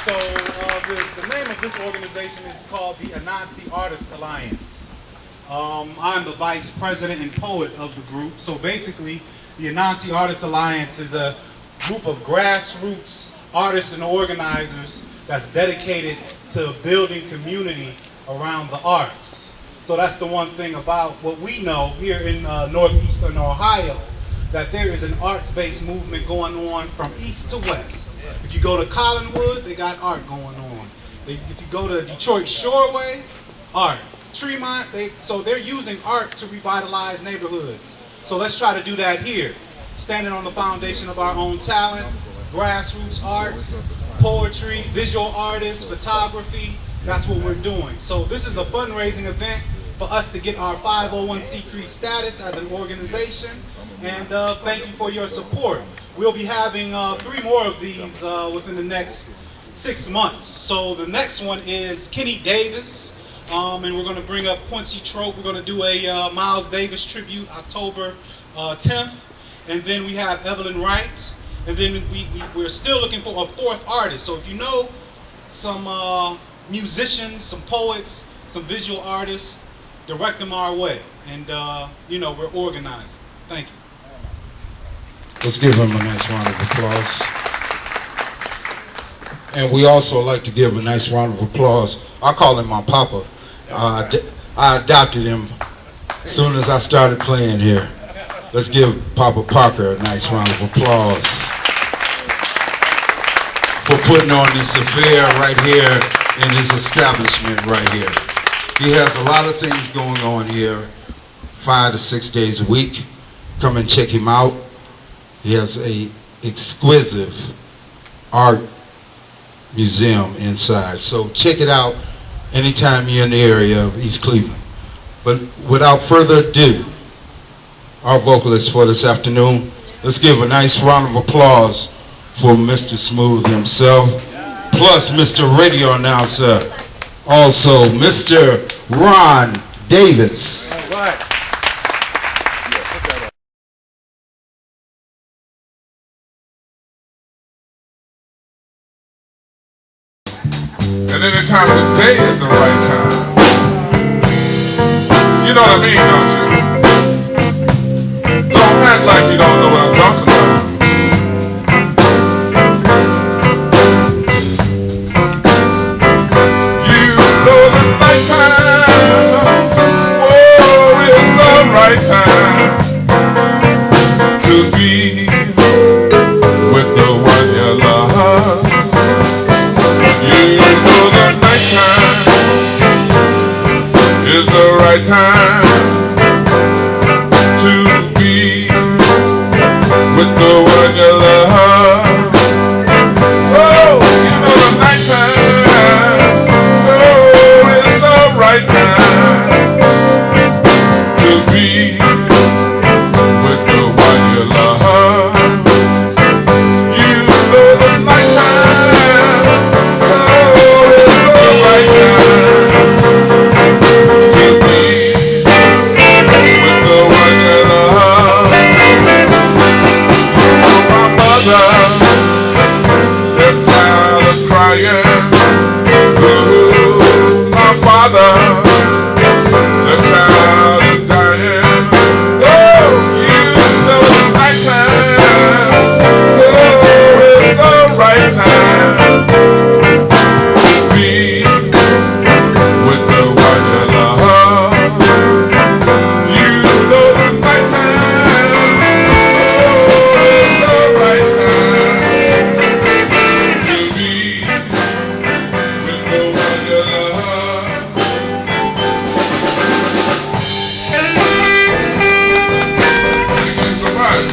So the name of this organization is called the Anansi Artist Alliance. I'm the vice president and poet of the group. So basically, the Anansi Artist Alliance is a group of grassroots artists and organizers that's dedicated to building community around the arts. So that's the one thing about what we know here in northeastern Ohio, that there is an arts-based movement going on from east to west. If you go to Collinwood, they got art going on. If you go to Detroit Shoreway, art. Tremont, so they're using art to revitalize neighborhoods. So let's try to do that here. Standing on the foundation of our own talent, grassroots arts, poetry, visual artists, photography, that's what we're doing. So this is a fundraising event for us to get our 501c3 status as an organization. And thank you for your support. We'll be having 3 more of these within the next 6 months. So the next one is Kenny Davis, and we're going to bring up Quincy Trope. We're going to do a Miles Davis tribute October 10th. And then we have Evelyn Wright. And then we're still looking for a 4th artist. So if you know some musicians, some poets, some visual artists, direct them our way. And, you know, we're organized. Thank you. Let's give him a nice round of applause. And we also like to give a nice round of applause. I call him my papa. I adopted him as soon as I started playing here. Let's give Papa Parker a nice round of applause for putting on this affair right here in his establishment right here. He has a lot of things going on here, 5 to 6 days a week. Come and check him out. He has a exquisite art museum inside. So check it out anytime you're in the area of East Cleveland. But without further ado, our vocalist for this afternoon, let's give a nice round of applause for Mr. Smooth himself, plus Mr. Radio Announcer, also Mr. Ron Davis. All right. And any time of the day is the right time. You know what I mean, don't you? Don't act like you don't know what I'm talking about. You know the night time, oh, it's the right time to be with the one you love. You know the night time is the right time to be with the one you love. Oh, you know the night time, oh, it's the right time to be with the one you love. You know the night time, oh, it's the right time to be with the one you love. My mother, they're tired of crying. Ooh, my father, they're tired of dying. Oh, you know the right time. Oh, it's the right time to be with the one you love. You know the right time. Oh, it's the right time to be with the one you love. Thank you so much.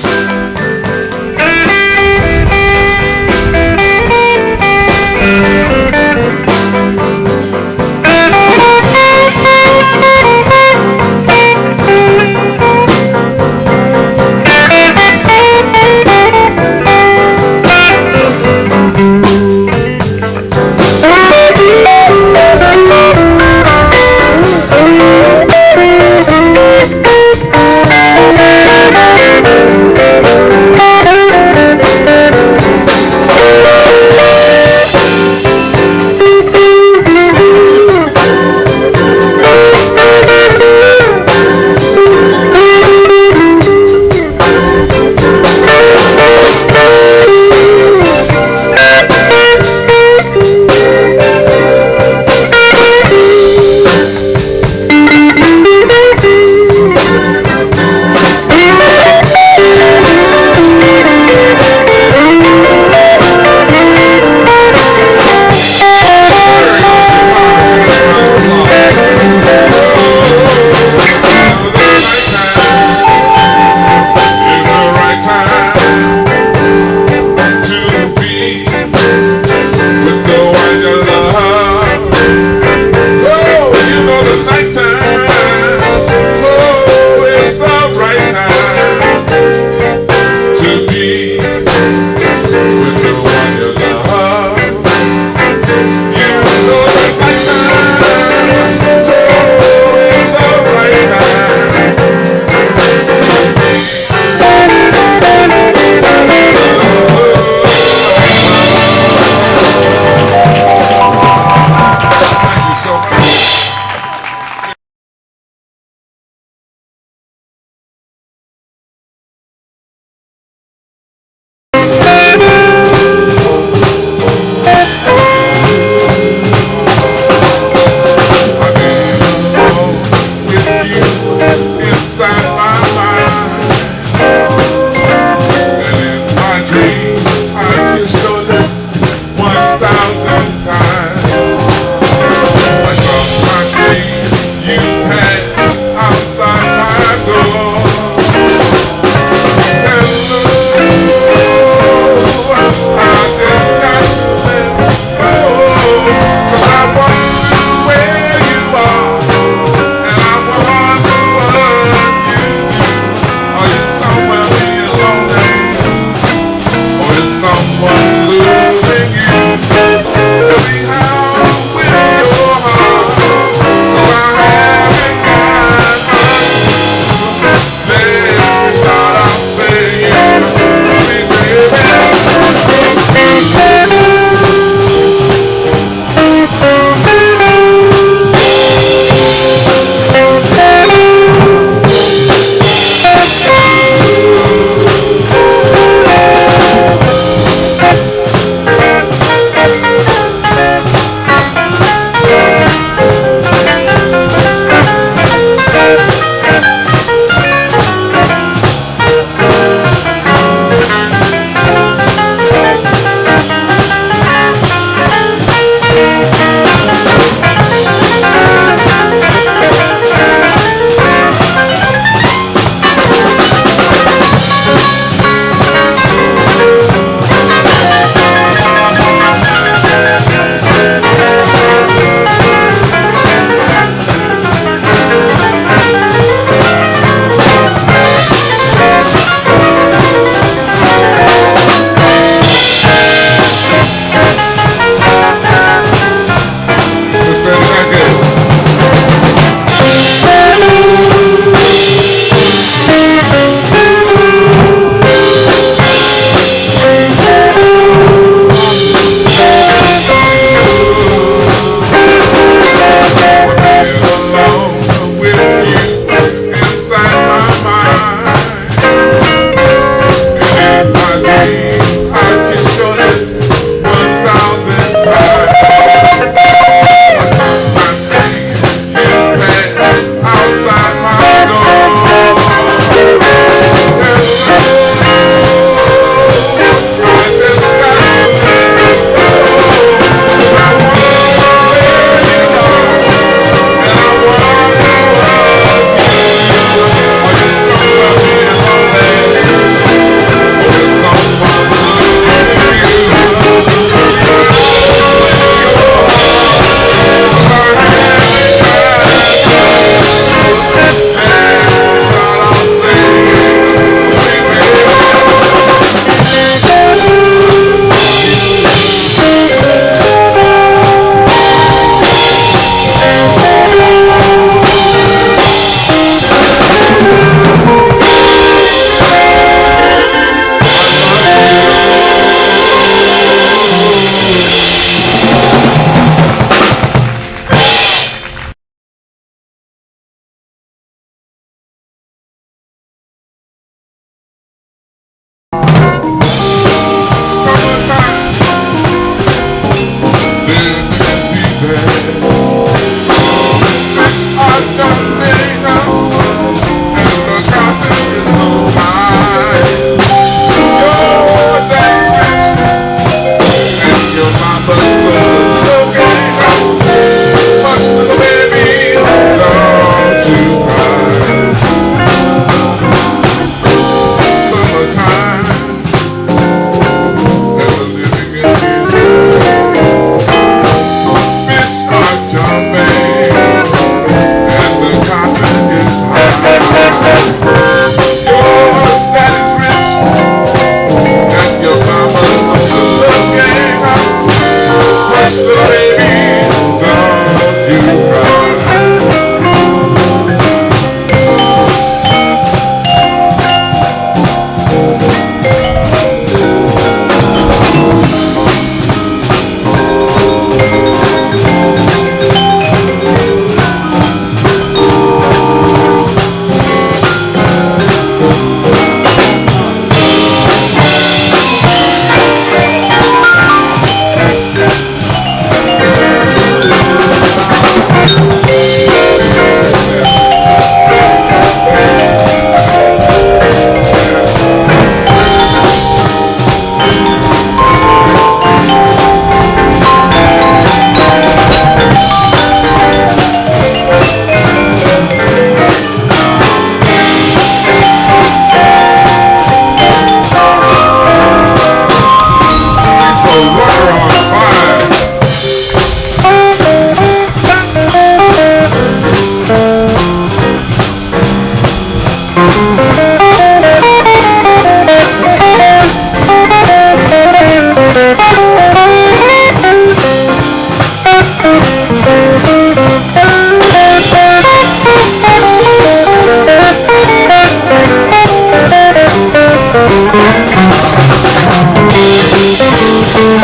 Don't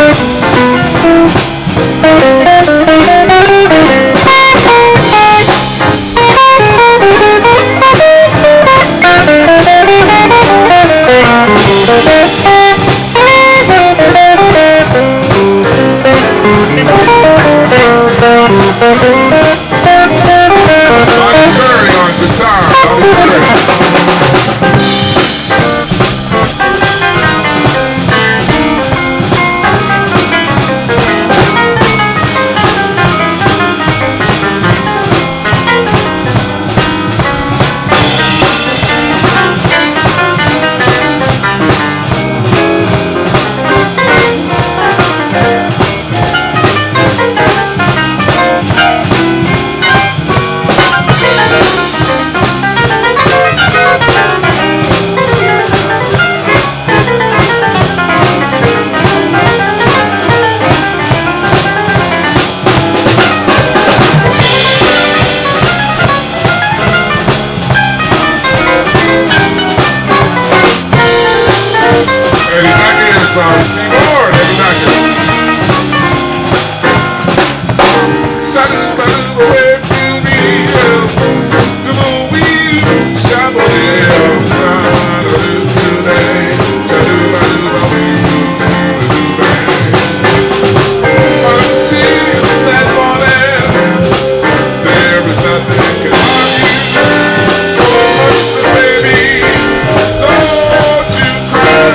you cry.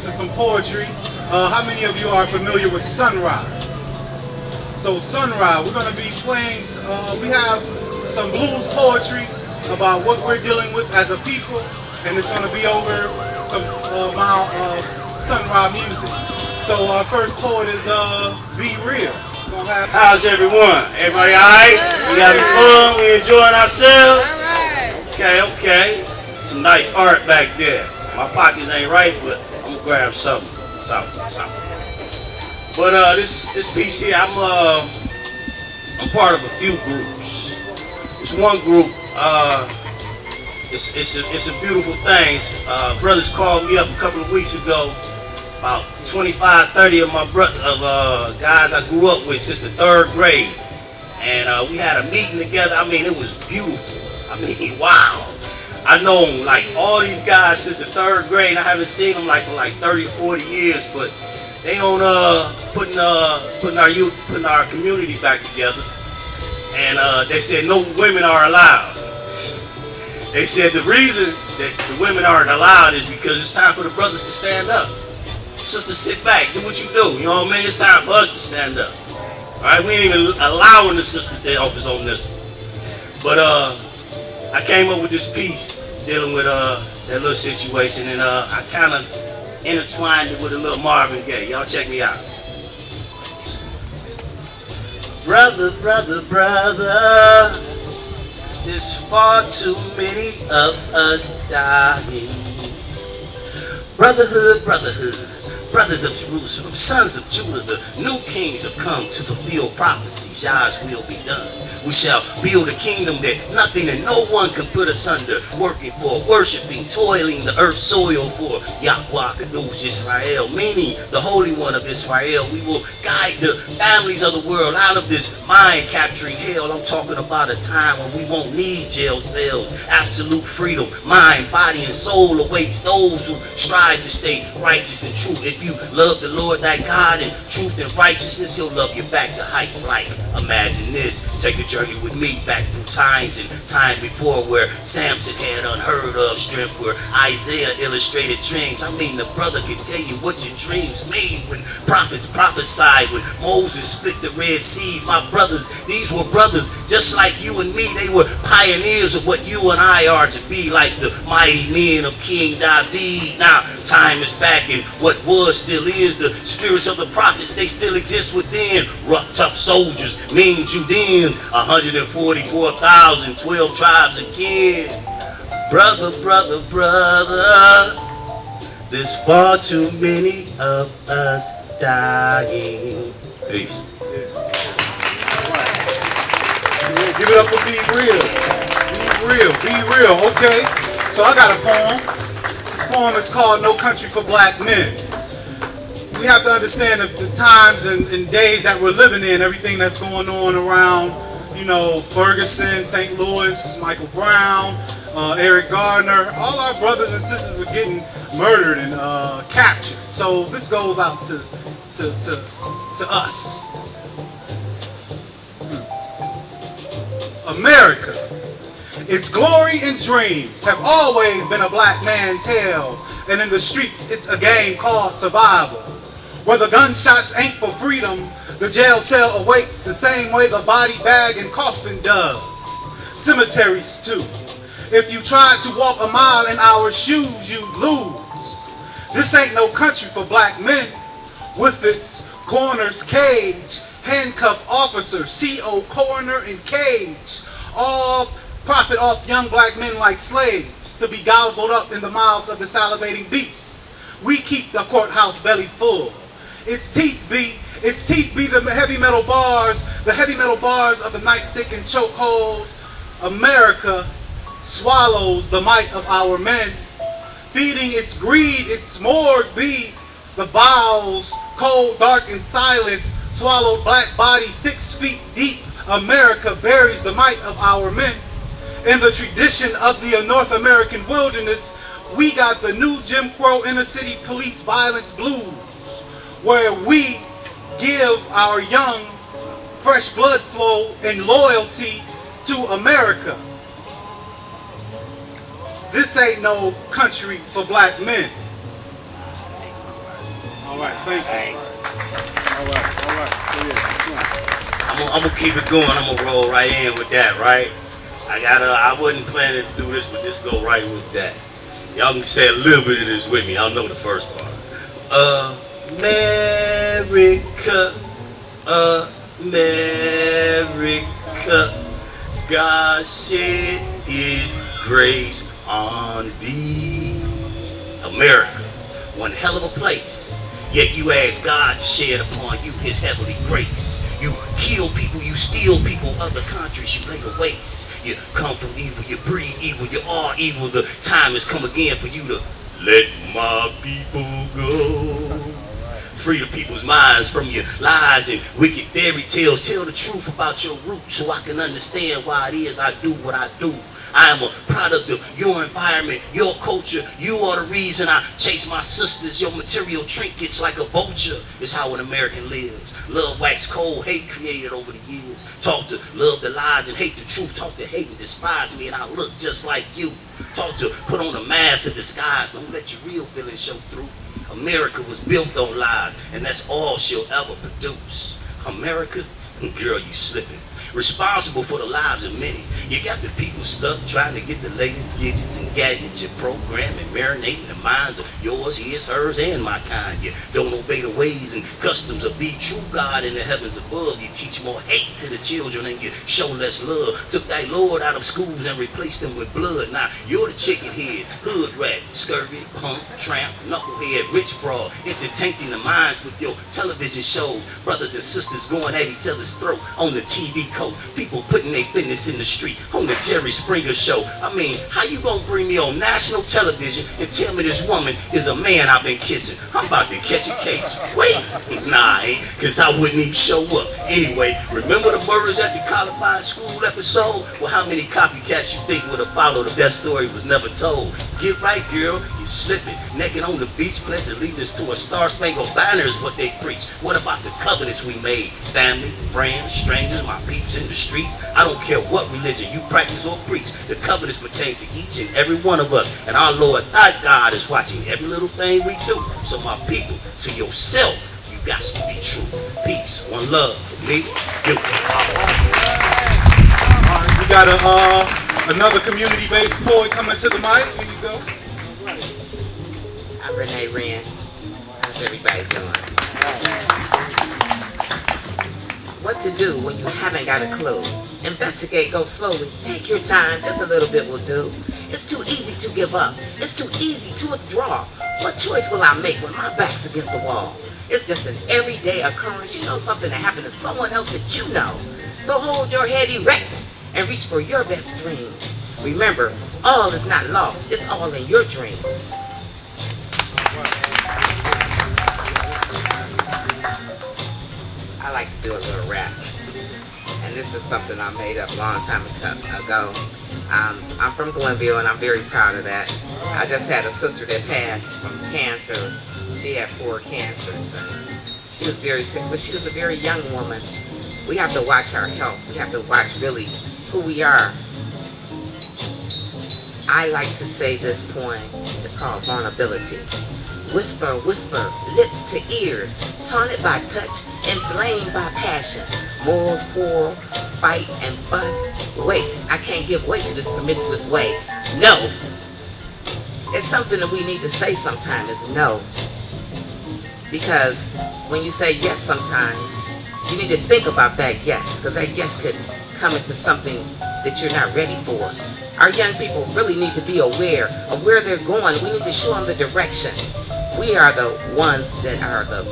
into some poetry. How many of you are familiar with Sunrise? So Sunrise, we're going to be playing, we have some blues poetry about what we're dealing with as a people, and it's going to be over some Sunrise music. So our first poet is Be Real. How's everyone? Everybody alright? We having fun? We enjoying ourselves? Okay. Some nice art back there. My pockets ain't right, but I'm gonna grab something. But this piece here, I'm part of a few groups. It's one group. It's a beautiful thing. Brothers called me up a couple of weeks ago. About 25, 30 of my guys I grew up with since the 3rd grade, and we had a meeting together. I mean, it was beautiful. I mean, wow. I know like all these guys since the 3rd grade. I haven't seen them like for like 30 or 40 years, but they on putting our community back together. And they said no women are allowed. They said the reason that the women aren't allowed is because it's time for the brothers to stand up. Sisters, sit back, do what you do. You know what I mean? It's time for us to stand up. All right, we ain't even allowing the sisters to help us on this one. But I came up with this piece dealing with that little situation, and I kind of intertwined it with a little Marvin Gaye. Y'all check me out. Brother, there's far too many of us dying. Brotherhood, brothers of Jerusalem, sons of Judah, the new kings have come to fulfill prophecies. Yah's will be done. We shall build a kingdom that nothing and no one can put us under, working for, worshiping, toiling the earth's soil for Yahweh Kadosh Israel, meaning the Holy One of Israel. We will guide the families of the world out of this mind-capturing hell. I'm talking about a time when we won't need jail cells. Absolute freedom, mind, body, and soul awaits those who strive to stay righteous and true. If you love the Lord thy God in truth and righteousness, he'll love you back to heights like, imagine this, take a journey with me back through times and time before, where Samson had unheard of strength, where Isaiah illustrated dreams. I mean, the brother can tell you what your dreams mean. When prophets prophesied, when Moses split the Red Seas, my brothers, these were brothers just like you and me. They were pioneers of what you and I are to be, like the mighty men of King David. Now time is back, and what was still is. The spirits of the prophets, they still exist within. Rough, tough soldiers, mean Judeans, 144,000, 12 tribes again. Brother, there's far too many of us dying. Peace. Give it up for Be Real. Okay, so I got a poem. This poem is called No Country for Black Men. We have to understand the times and days that we're living in, everything that's going on around, you know, Ferguson, St. Louis, Michael Brown, Eric Gardner. All our brothers and sisters are getting murdered and captured. So this goes out to us. America, its glory and dreams have always been a black man's hell, and in the streets it's a game called survival. Where the gunshots ain't for freedom, the jail cell awaits the same way the body bag and coffin does. Cemeteries too. If you tried to walk a mile in our shoes, you'd lose. This ain't no country for black men. With its coroner's cage, handcuffed officer, CO, coroner, and cage, all profit off young black men like slaves to be gobbled up in the mouths of the salivating beast. We keep the courthouse belly full. Its teeth be the heavy metal bars of the nightstick and chokehold. America swallows the might of our men. Feeding its greed, its morgue be the bowels, cold, dark, and silent, swallowed black body 6 feet deep. America buries the might of our men. In the tradition of the North American wilderness, we got the new Jim Crow inner city police violence blues, where we give our young fresh blood flow and loyalty to America. This ain't no country for black men. All right, thank you. All right. So yeah. I'm gonna keep it going. I'm gonna roll right in with that, right? I wasn't planning to do this, but this go right with that. Y'all can say a little bit of this with me. Y'all know the first part. America, America, God shed His grace on thee. America, one hell of a place. Yet you ask God to shed upon you His heavenly grace. You kill people, you steal people, other countries you lay to waste. You come from evil, you breed evil, you are evil. The time has come again for you to let my people go. Free the people's minds from your lies and wicked fairy tales. Tell the truth about your roots so I can understand why it is I do what I do. I am a product of your environment, your culture. You are the reason I chase my sisters. Your material trinkets like a vulture is how an American lives. Love wax cold, hate created over the years. Talk to love the lies and hate the truth. Talk to hate and despise me and I look just like you. Talk to put on a mask of disguise. Don't let your real feelings show through. America was built on lies and that's all she'll ever produce. America, girl, you slipping. Responsible for the lives of many. You got the people stuck trying to get the latest gadgets and gadgets. You program and marinate in the minds of yours, his, hers, and my kind. You don't obey the ways and customs of the true God in the heavens above. You teach more hate to the children and you show less love. Took thy Lord out of schools and replaced them with blood. Now you're the chicken head, hood rat, scurvy, punk, tramp, knucklehead, rich broad, entertaining the minds with your television shows. Brothers and sisters going at each other's throat on the TV coast. People putting their business in the street on the Jerry Springer show. I mean, how you gonna bring me on national television and tell me this woman is a man I've been kissing? I'm about to catch a case. Wait, nah, I ain't, cause I wouldn't even show up. Anyway, remember the murders at the Columbine School episode? Well, how many copycats you think would have followed if that story was never told? Get right, girl, you're slipping. Naked on the beach, pledge allegiance to a star-spangled banner is what they preach. What about the covenants we made? Family, friends, strangers, my peeps in the streets. I don't care what religion you practice or preach. The covenants pertain to each and every one of us. And our Lord, thy God, is watching every little thing we do. So my people, to yourself, you got to be true. Peace, one love. For me, it's you. All right, we got another community-based poet coming to the mic. Here you go. I'm Renee Rand. How's everybody doing? What to do when you haven't got a clue? Investigate, go slowly, take your time, just a little bit will do. It's too easy to give up. It's too easy to withdraw. What choice will I make when my back's against the wall? It's just an everyday occurrence. You know something that happened to someone else that you know. So hold your head erect and reach for your best dream. Remember, all is not lost. It's all in your dreams. I like to do a little rap, and this is something I made up a long time ago. I'm from Glenville, and I'm very proud of that. I just had a sister that passed from cancer. She had 4 cancers, and she was very sick, but she was a very young woman. We have to watch our health. We have to watch really who we are. I like to say this poem. It's called Vulnerability. Whisper, whisper, lips to ears, taunted by touch, inflamed by passion. Morals quarrel, fight and fuss. Wait, I can't give way to this promiscuous way. No. It's something that we need to say sometimes is no. Because when you say yes sometimes, you need to think about that yes, because that yes could come into something that you're not ready for. Our young people really need to be aware of where they're going. We need to show them the direction. We are the ones that are the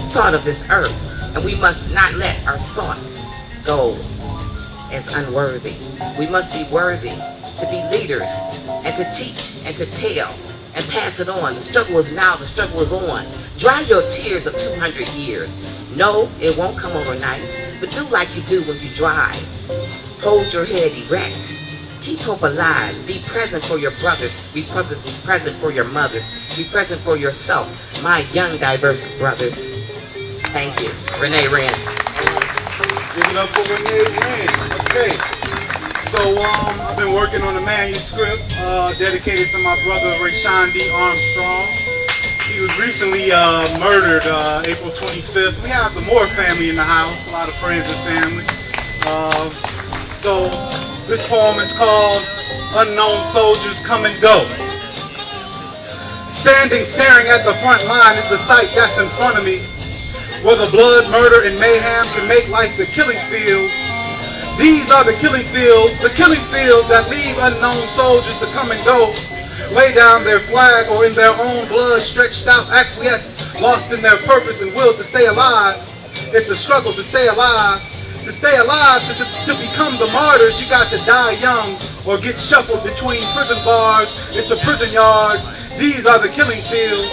salt of this earth, and we must not let our salt go as unworthy. We must be worthy to be leaders and to teach and to tell and pass it on. The struggle is now, the struggle is on. Dry your tears of 200 years. No, it won't come overnight, but do like you do when you drive. Hold your head erect. Keep hope alive. Be present for your brothers. Be present for your mothers. Be present for yourself, my young, diverse brothers. Thank you. Renee Rand. Give it up for Renee Rand. Okay. So I've been working on a manuscript dedicated to my brother Rayshawn D. Armstrong. He was recently murdered April 25th. We have the Moore family in the house, a lot of friends and family. So this poem is called Unknown Soldiers Come and Go. Standing, staring at the front line is the sight that's in front of me, where the blood, murder, and mayhem can make like the killing fields. These are the killing fields that leave unknown soldiers to come and go, lay down their flag or in their own blood, stretched out, acquiesced, lost in their purpose and will to stay alive. It's a struggle to stay alive. To stay alive, to become the martyrs, you got to die young or get shuffled between prison bars into prison yards. These are the killing fields.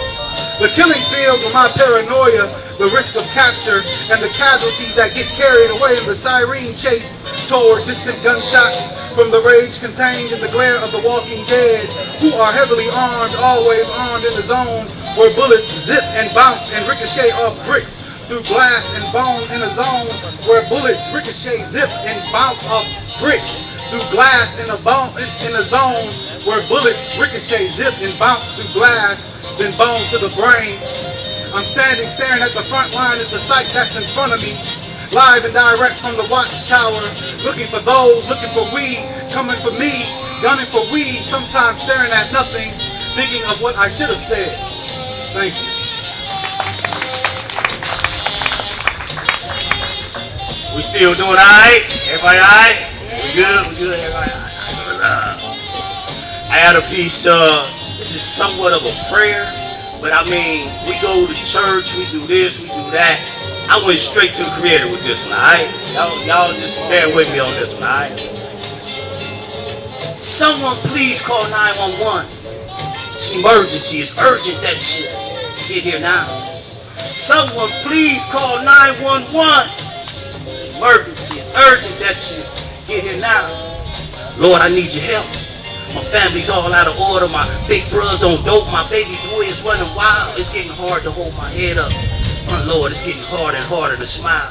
The killing fields were my paranoia, the risk of capture, and the casualties that get carried away in the siren chase toward distant gunshots from the rage contained in the glare of the walking dead, who are heavily armed, always armed in the zone, where bullets zip and bounce and ricochet off bricks through glass and bone, in a zone where bullets ricochet, zip, and bounce off bricks through glass in a zone where bullets ricochet, zip, and bounce through glass, then bone to the brain. I'm standing, staring at the front line is the sight that's in front of me, live and direct from the watchtower, looking for those, looking for we, coming for me, gunning for we, sometimes staring at nothing, thinking of what I should have said. Thank you. We still doing alright? Everybody alright? We good, everybody alright. I had a piece, this is somewhat of a prayer, but I mean, we go to church, we do this, we do that. I went straight to the Creator with this one, alright? Y'all just bear with me on this one, alright? Someone please call 911. It's an emergency, it's urgent that shit. Get here now. Someone please call 911. Emergency, it's urgent that you get here now. Lord, I need your help. My family's all out of order. My big brother's on dope. My baby boy is running wild. It's getting hard to hold my head up. My Lord, it's getting harder and harder to smile.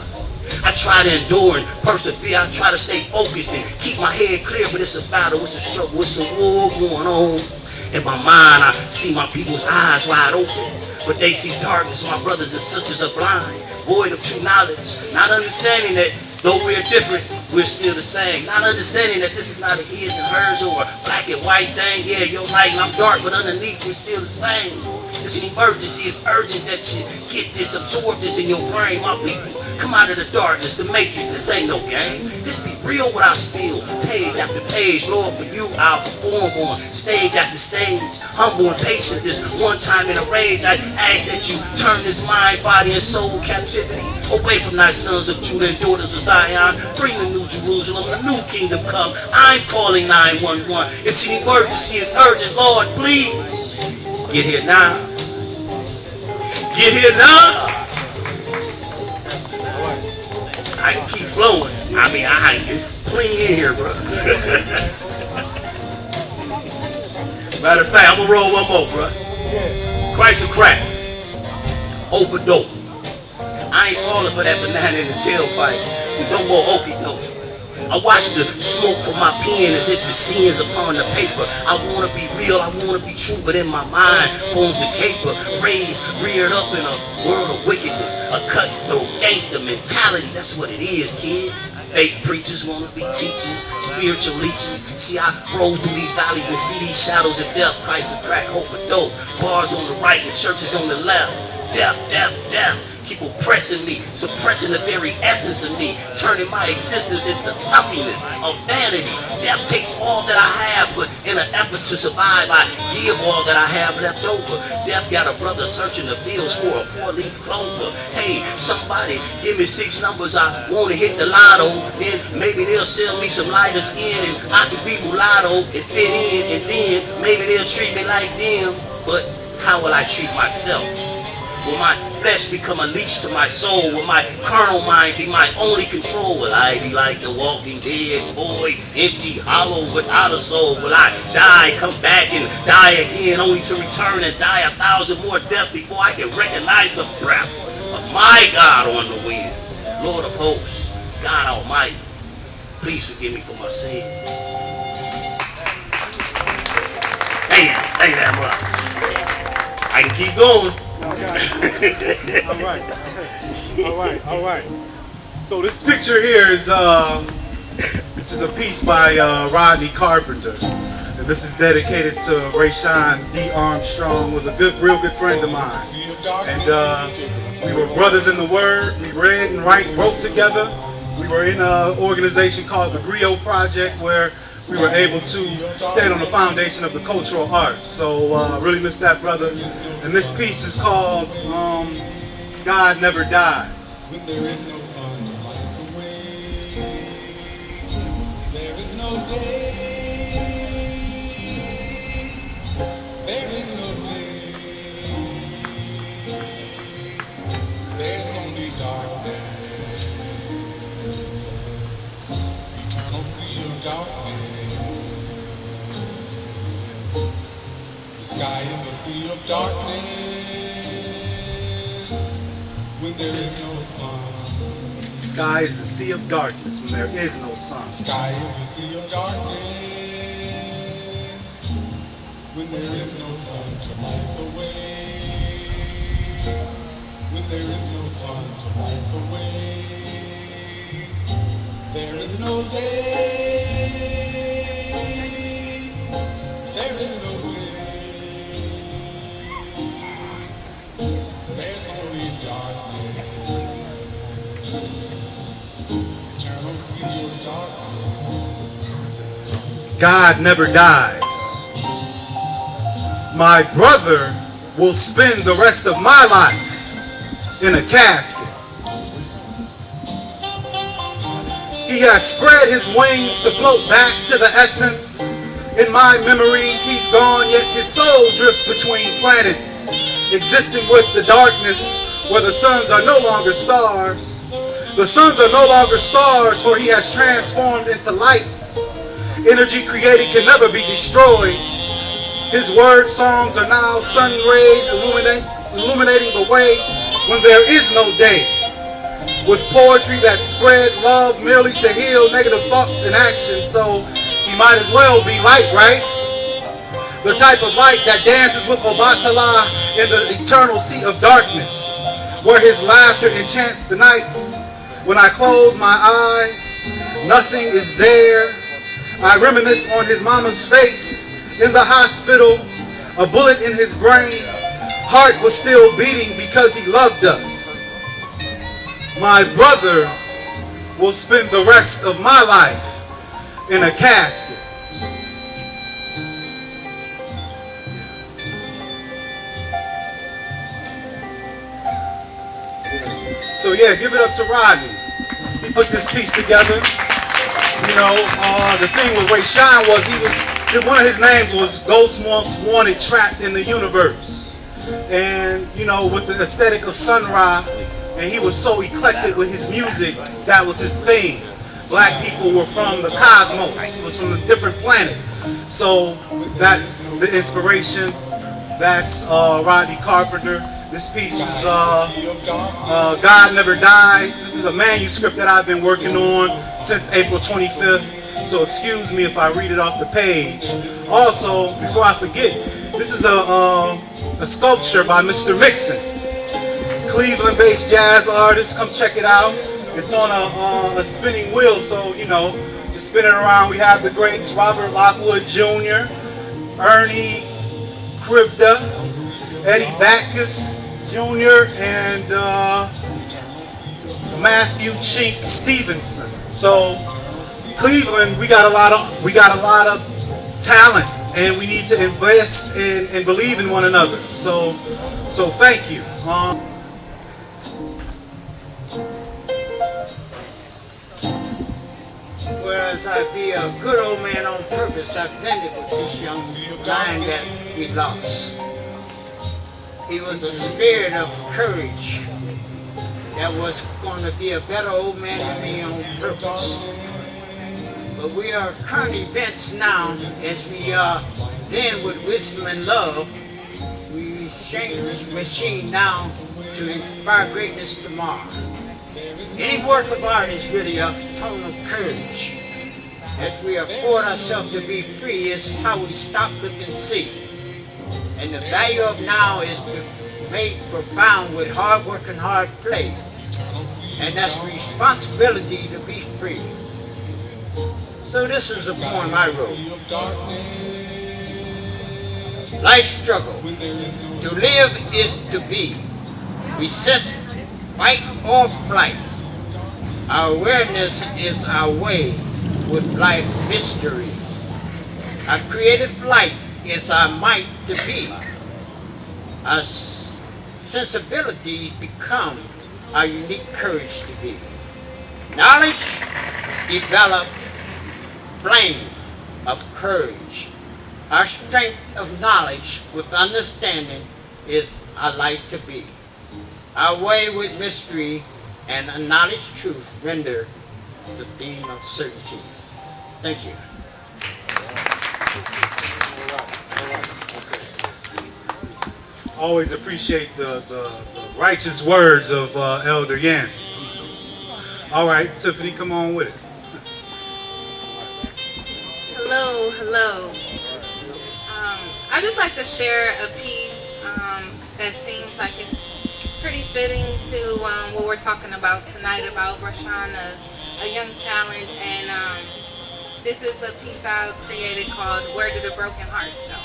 I try to endure and persevere. I try to stay focused and keep my head clear, but it's a battle, it's a struggle, it's a war going on. In my mind, I see my people's eyes wide open, but they see darkness. My brothers and sisters are blind, void of true knowledge, not understanding that though we're different, we're still the same. Not understanding that this is not a his and hers or a black and white thing. Yeah, you're light and I'm dark, but underneath we're still the same. It's an emergency, it's urgent that you get this, absorb this in your brain. My people, come out of the darkness, the matrix, this ain't no game. This be real what I spill, page after page. Lord, for you I'll perform on stage after stage. Humble and patient this one time in a rage. I ask that you turn this mind, body, and soul captivity away from thy sons of Judah and daughters of Zion. Bring the new Jerusalem, the new kingdom come. I'm calling 911. It's an emergency, it's urgent. Lord, please, get here now. Get here now. I can keep flowing. I mean, it's plenty in here, bro. Matter of fact, I'm gonna roll one more, bro. Christ and crack. Open dope. I ain't falling for that banana in the tailpipe. No more okey doke. I watch the smoke from my pen as it descends upon the paper. I want to be real, I want to be true, but in my mind forms a caper. Raised, reared up in a world of wickedness, a cutthroat gangster mentality. That's what it is, kid. Fake preachers want to be teachers, spiritual leeches. See, I roll through these valleys and see these shadows of death. Christ and crack, hope and dope. Bars on the right and churches on the left. Death, death, death. Keep oppressing me, suppressing the very essence of me, turning my existence into nothingness, of vanity. Death takes all that I have, but in an effort to survive, I give all that I have left over. Death got a brother searching the fields for a 4-leaf clover. Hey, somebody give me 6 numbers, I want to hit the lotto. Then maybe they'll sell me some lighter skin and I can be mulatto and fit in, and then maybe they'll treat me like them. But how will I treat myself? Will my flesh become a leech to my soul? Will my carnal mind be my only control? Will I be like the walking dead, void, empty, hollow, without a soul? Will I die, come back, and die again, only to return and die 1,000 more deaths before I can recognize the breath of my God on the wind? Lord of hosts, God Almighty, please forgive me for my sin. Thank you, brother. I can keep going. All right. So this picture here is this is a piece by Rodney Carpenter, and this is dedicated to Rayshawn D. Armstrong. Was a real good friend of mine, and we were brothers in the Word. We read and wrote together. We were in an organization called the Griot Project, where we were able to stand on the foundation of the cultural arts. So really miss that brother. And this piece is called God Never Dies. When there is no sun to light the way, there is no day, there is no day, there's only darkness, eternal sea of darkness. The sky is a sea of darkness when there is no sun. The sky is the sea of darkness when there is no sun. Sky is a sea of darkness when there is no sun to light the way. When there is no sun to light the way, there is no day. There is no day. There's only darkness. Eternal sea of darkness. God never dies. My brother will spend the rest of my life in a casket. He has spread his wings to float back to the essence. In my memories, he's gone, yet his soul drifts between planets, existing with the darkness where the suns are no longer stars. The suns are no longer stars, for he has transformed into light. Energy created can never be destroyed. His word songs are now sun rays illuminating the way when there is no day. With poetry that spread love merely to heal negative thoughts and actions, so he might as well be light, right? The type of light that dances with Obatala in the eternal sea of darkness, where his laughter enchants the night. When I close my eyes, nothing is there. I reminisce on his mama's face in the hospital, a bullet in his brain. Heart was still beating because he loved us. My brother will spend the rest of my life in a casket. So yeah, give it up to Rodney. He put this piece together. You know, the thing with Rayshawn was one of his names was Ghost Most Wanted Trapped in the Universe. And, you know, with the aesthetic of Sun Ra, and he was so eclectic with his music, that was his theme. Black people were from the cosmos. He was from a different planet. So that's the inspiration. That's Rodney Carpenter. This piece is God Never Dies. This is a manuscript that I've been working on since April 25th. So excuse me if I read it off the page. Also, before I forget, this is a sculpture by Mr. Mixon, Cleveland-based jazz artist. Come check it out. It's on a spinning wheel, so you know, just spin it around. We have the greats: Robert Lockwood Jr., Ernie Krivda, Eddie Backus Jr., and Matthew Chink Stevenson. So Cleveland, we got a lot of talent, and we need to invest in and believe in one another. So thank you. Whereas I be a good old man on purpose, I blended with this young lion that we lost. He was a spirit of courage that was going to be a better old man than me on purpose. But we are current events now, as we are then with wisdom and love. We exchange this machine now to inspire greatness tomorrow. Any work of art is really a tone of courage. As we afford ourselves to be free, is how we stop, look, and see. And the value of now is made profound with hard work and hard play. And that's responsibility to be free. So this is a poem I wrote. Life struggle. To live is to be. Resist, fight or flight. Our awareness is our way with life mysteries. Our creative light is our might to be. Our sensibility become our unique courage to be. Knowledge develop flame of courage. Our strength of knowledge with understanding is our light to be. Our way with mystery and a knowledge truth render the theme of certainty. Thank you. Always appreciate the righteous words of Elder Yancey. All right, Tiffany, come on with it. Hello, hello. I just like to share a piece that seems like it's pretty fitting to what we're talking about tonight about Rashawn, a young talent, and this is a piece I created called "Where Do the Broken Hearts Go?"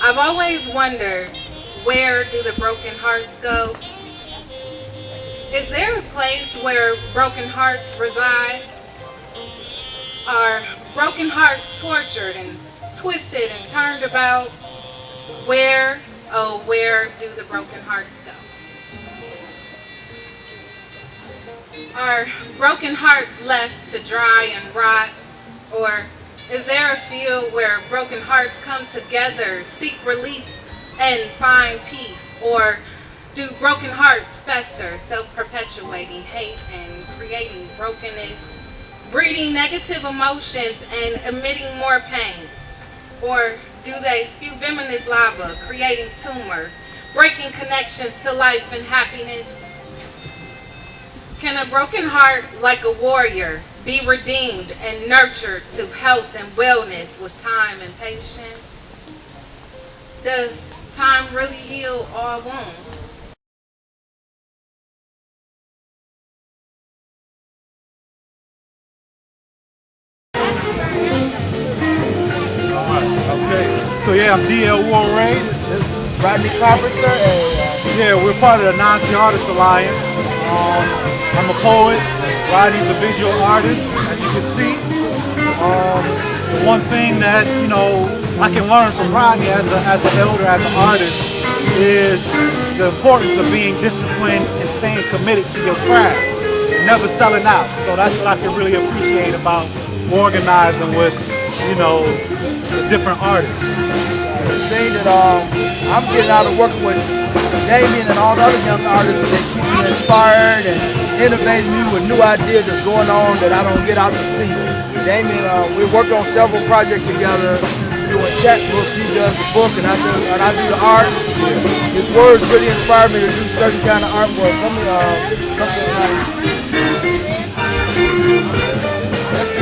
I've always wondered, where do the broken hearts go? Is there a place where broken hearts reside? Are broken hearts tortured and twisted and turned about? Where, oh, where do the broken hearts go? Are broken hearts left to dry and rot? Or is there a field where broken hearts come together, seek release, and find peace? Or do broken hearts fester, self-perpetuating hate and creating brokenness, breeding negative emotions and emitting more pain? Or do they spew venomous lava, creating tumors, breaking connections to life and happiness? Can a broken heart, like a warrior, be redeemed and nurtured to health and wellness with time and patience? Does time really heal all wounds? Okay, so yeah, I'm D.L. Warray. This is Rodney Carpenter, and yeah, we're part of the Anansi Artist Alliance. I'm a poet. Rodney's a visual artist, as you can see. The one thing that I can learn from Rodney as an elder, as an artist, is the importance of being disciplined and staying committed to your craft, never selling out. So that's what I can really appreciate about organizing with the different artists. the thing that I'm getting out of working with Damien and all the other young artists, that keep me inspired and innovating me with new ideas that's going on that I don't get out to see. Damien, we worked on several projects together, doing chapbooks. He does the book and I do the art. His words really inspire me to do certain kind of artwork.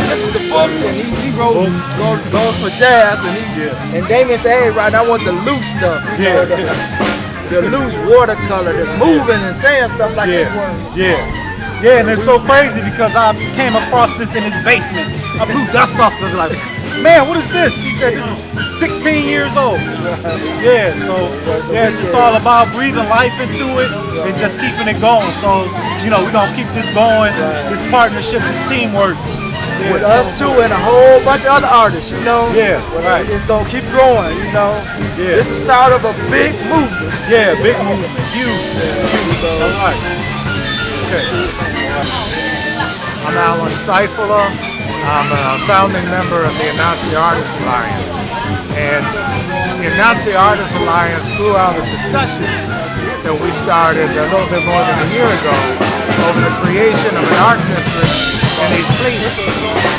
This is the book, and he wrote goes for jazz, and Damien said, "Hey, Rod, I want the loose stuff, the loose watercolor that's moving and saying stuff like this word." Yeah, and it's so crazy because I came across this in his basement. I blew dust off of it, like, man, what is this? He said this is 16 years old. Yeah, so it's just all about breathing life into it and just keeping it going. So, we're gonna keep this going, this partnership, this teamwork. Yeah, with us too and a whole bunch of other artists, Yeah, right. It's gonna keep growing, Yeah. It's the start of a big movement. Yeah, big movement, huge. All right. Okay. I'm Alan Seifula. I'm a founding member of the Anansi Artist Alliance. And the Anansi Artist Alliance grew out of discussions that we started a little bit more than a year ago over the creation of an art district in East Cleveland.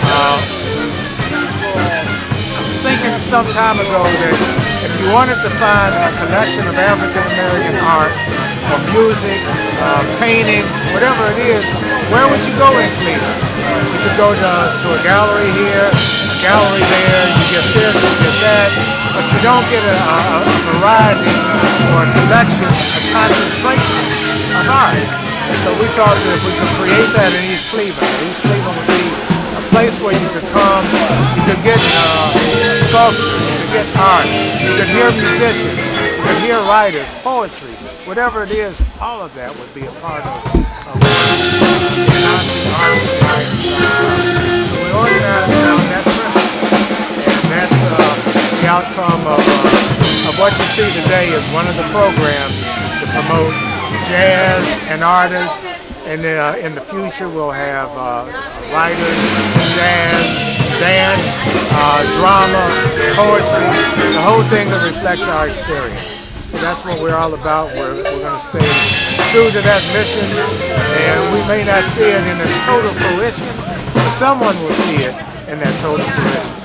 I was thinking some time ago that if you wanted to find a collection of African American art or music, painting, whatever it is, where would you go in Cleveland? You could go to a gallery here, a gallery there, you get this, you get that, but you don't get a variety or a collection, a concentration of art. And so we thought that if we could create that in East Cleveland would be a place where you could come, you could get sculpture, you could get art, you could hear musicians, you could hear writers, poetry, whatever it is, all of that would be a part of the Anansi Artist Alliance. So we organized around that principle, and that's the outcome of what you see today is one of the programs to promote jazz and artists, and in the future we'll have writers, jazz, dance, drama, poetry, the whole thing that reflects our experience. So that's what we're all about. We're going to stay true to that mission, and we may not see it in its total fruition, but someone will see it in that total fruition.